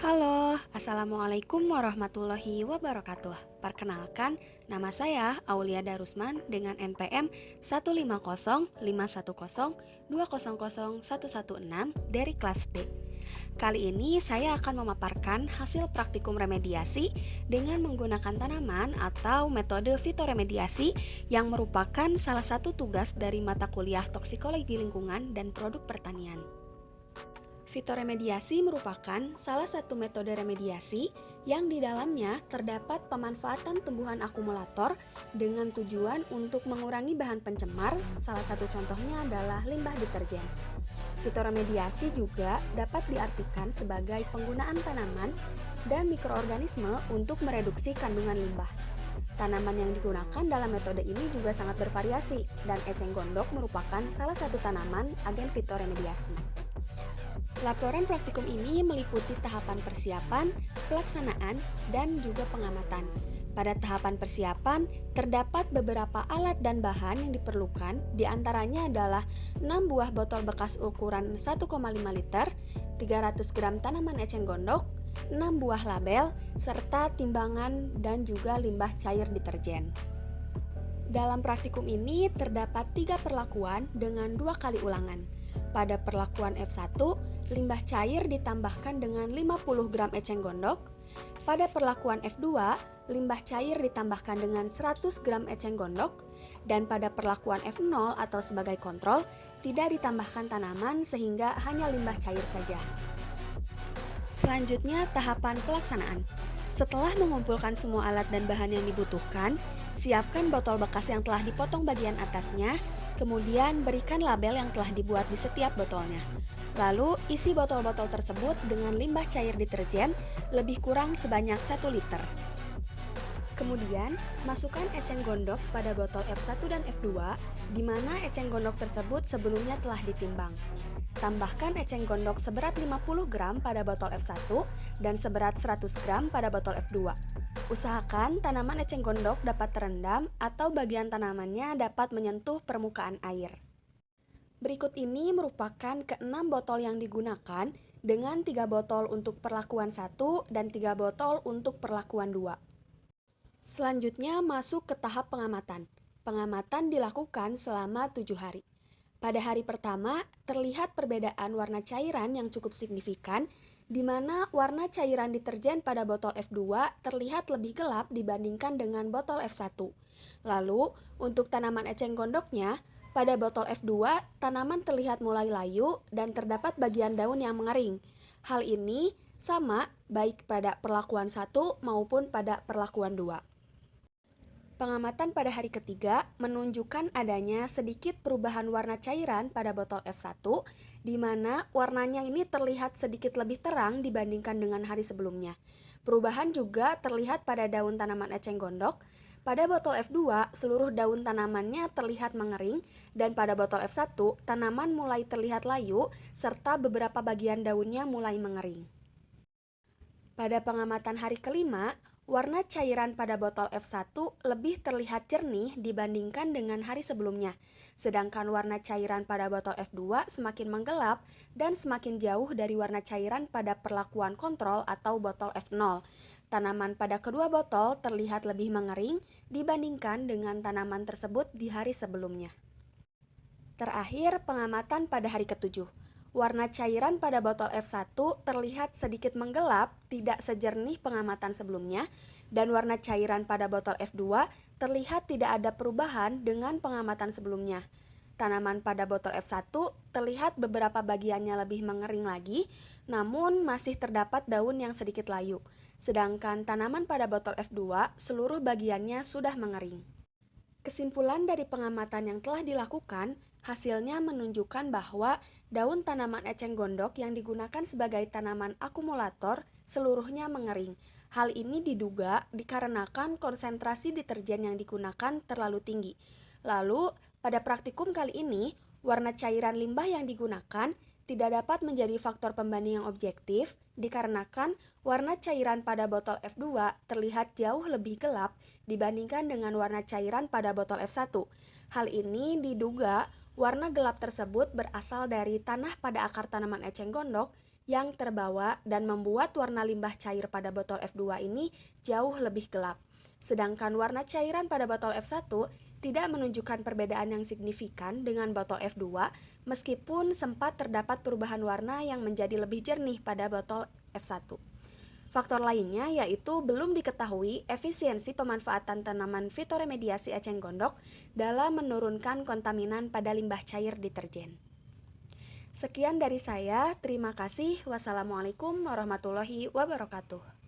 Halo, Assalamualaikum warahmatullahi wabarakatuh. Perkenalkan, nama saya Aulia Darusman dengan NPM 1505102000116 dari kelas D. Kali ini saya akan memaparkan hasil praktikum remediasi dengan menggunakan tanaman atau metode fitoremediasi yang merupakan salah satu tugas dari mata kuliah toksikologi lingkungan dan produk pertanian. Fitoremediasi merupakan salah satu metode remediasi yang di dalamnya terdapat pemanfaatan tumbuhan akumulator dengan tujuan untuk mengurangi bahan pencemar, salah satu contohnya adalah limbah deterjen. Fitoremediasi juga dapat diartikan sebagai penggunaan tanaman dan mikroorganisme untuk mereduksi kandungan limbah. Tanaman yang digunakan dalam metode ini juga sangat bervariasi, dan eceng gondok merupakan salah satu tanaman agen fitoremediasi. Laporan praktikum ini meliputi tahapan persiapan, pelaksanaan, dan juga pengamatan. Pada tahapan persiapan, terdapat beberapa alat dan bahan yang diperlukan, diantaranya adalah 6 buah botol bekas ukuran 1,5 liter, 300 gram tanaman eceng gondok, 6 buah label, serta timbangan dan juga limbah cair deterjen. Dalam praktikum ini terdapat 3 perlakuan dengan 2 kali ulangan. Pada perlakuan F1, limbah cair ditambahkan dengan 50 gram eceng gondok. Pada perlakuan F2, limbah cair ditambahkan dengan 100 gram eceng gondok. Dan pada perlakuan F0 atau sebagai kontrol, tidak ditambahkan tanaman sehingga hanya limbah cair saja. Selanjutnya, tahapan pelaksanaan. Setelah mengumpulkan semua alat dan bahan yang dibutuhkan, siapkan botol bekas yang telah dipotong bagian atasnya, kemudian berikan label yang telah dibuat di setiap botolnya. Lalu, isi botol-botol tersebut dengan limbah cair deterjen lebih kurang sebanyak 1 liter. Kemudian, masukkan eceng gondok pada botol F1 dan F2, di mana eceng gondok tersebut sebelumnya telah ditimbang. Tambahkan eceng gondok seberat 50 gram pada botol F1 dan seberat 100 gram pada botol F2. Usahakan tanaman eceng gondok dapat terendam atau bagian tanamannya dapat menyentuh permukaan air. Berikut ini merupakan ke-6 botol yang digunakan dengan 3 botol untuk perlakuan 1 dan 3 botol untuk perlakuan 2. Selanjutnya masuk ke tahap pengamatan. Pengamatan dilakukan selama 7 hari. Pada hari pertama, terlihat perbedaan warna cairan yang cukup signifikan, di mana warna cairan deterjen pada botol F2 terlihat lebih gelap dibandingkan dengan botol F1. Lalu, untuk tanaman eceng gondoknya, pada botol F2, tanaman terlihat mulai layu dan terdapat bagian daun yang mengering. Hal ini sama baik pada perlakuan 1 maupun pada perlakuan 2. Pengamatan pada hari ketiga menunjukkan adanya sedikit perubahan warna cairan pada botol F1, di mana warnanya ini terlihat sedikit lebih terang dibandingkan dengan hari sebelumnya. Perubahan juga terlihat pada daun tanaman eceng gondok. Pada botol F2, seluruh daun tanamannya terlihat mengering, dan pada botol F1, tanaman mulai terlihat layu, serta beberapa bagian daunnya mulai mengering. Pada pengamatan hari kelima, warna cairan pada botol F1 lebih terlihat jernih dibandingkan dengan hari sebelumnya, sedangkan warna cairan pada botol F2 semakin menggelap dan semakin jauh dari warna cairan pada perlakuan kontrol atau botol F0. Tanaman pada kedua botol terlihat lebih mengering dibandingkan dengan tanaman tersebut di hari sebelumnya. Terakhir, pengamatan pada hari ketujuh. Warna cairan pada botol F1 terlihat sedikit menggelap, tidak sejernih pengamatan sebelumnya, dan warna cairan pada botol F2 terlihat tidak ada perubahan dengan pengamatan sebelumnya. Tanaman pada botol F1 terlihat beberapa bagiannya lebih mengering lagi, namun masih terdapat daun yang sedikit layu. Sedangkan tanaman pada botol F2 seluruh bagiannya sudah mengering. Kesimpulan dari pengamatan yang telah dilakukan, hasilnya menunjukkan bahwa daun tanaman eceng gondok yang digunakan sebagai tanaman akumulator seluruhnya mengering. Hal ini diduga dikarenakan konsentrasi deterjen yang digunakan terlalu tinggi. Lalu, pada praktikum kali ini, warna cairan limbah yang digunakan tidak dapat menjadi faktor pembanding yang objektif dikarenakan warna cairan pada botol F2 terlihat jauh lebih gelap dibandingkan dengan warna cairan pada botol F1. Hal ini diduga warna gelap tersebut berasal dari tanah pada akar tanaman eceng gondok yang terbawa dan membuat warna limbah cair pada botol F2 ini jauh lebih gelap. Sedangkan warna cairan pada botol F1 tidak menunjukkan perbedaan yang signifikan dengan botol F2 meskipun sempat terdapat perubahan warna yang menjadi lebih jernih pada botol F1. Faktor lainnya yaitu belum diketahui efisiensi pemanfaatan tanaman fitoremediasi eceng gondok dalam menurunkan kontaminan pada limbah cair deterjen. Sekian dari saya, terima kasih. Wassalamualaikum warahmatullahi wabarakatuh.